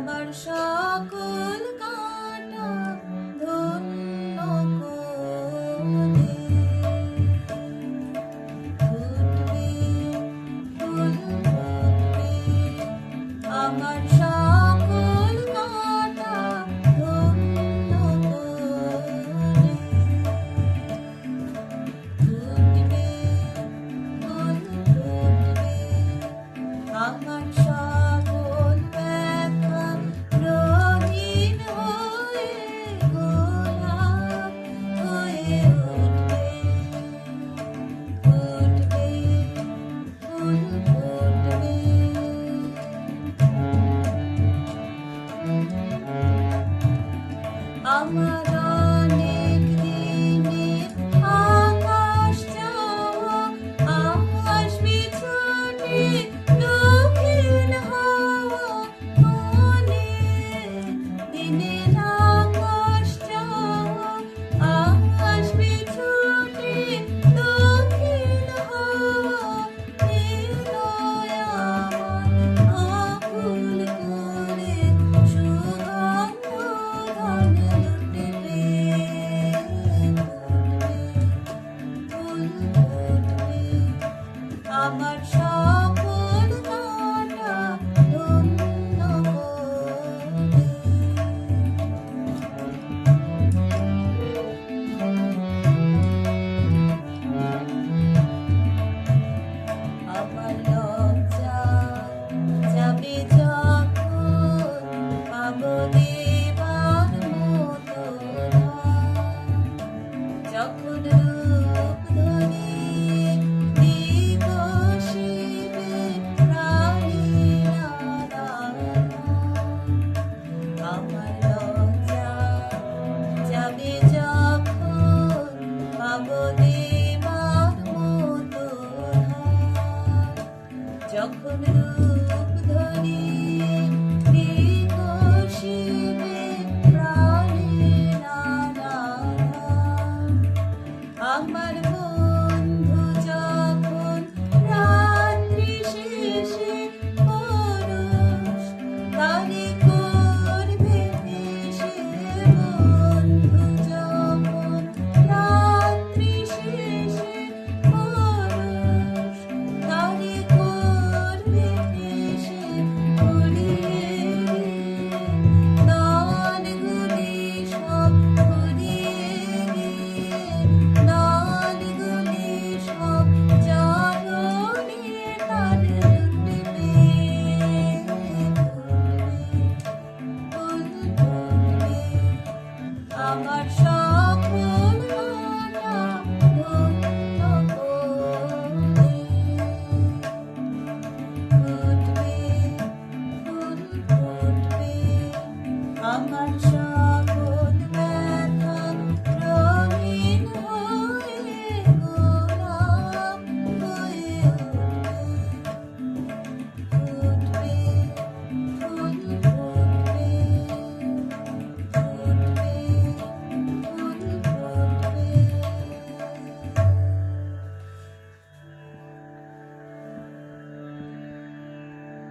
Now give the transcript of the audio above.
আমার সকল কাঁটা ধন্য করে ফুটবে ফুল ফুটবে আমার সকল কাঁটা ধন্য করে ফুটবে ফুল ফুটবে আমার সকল ব্যথা রঙিন হয়ে গোলাপ হয়ে উঠবে ফুটবে ফুল ফুটবে আমার অনেক দিনের আকাশ চাওয়া আসবে ছুটে দক্ষিণ হাওয়া অনেক দিনের আকাশ চাওয়া আসবে ছুটে দক্ষিণ হাওয়া হৃদয় আমার আকুল করে সুগন্ধ ধন লুটবে ফুল ফুটবে আমার সকল কাঁটা ধন্য করে আমার লজ্জা যাবে যখন পাবো দেবার মতো যখন রূপ ধরে দিবসিবে প্রাণীরা আমার লজ্জা যাবে যখন পাবো দেবার মতো যখন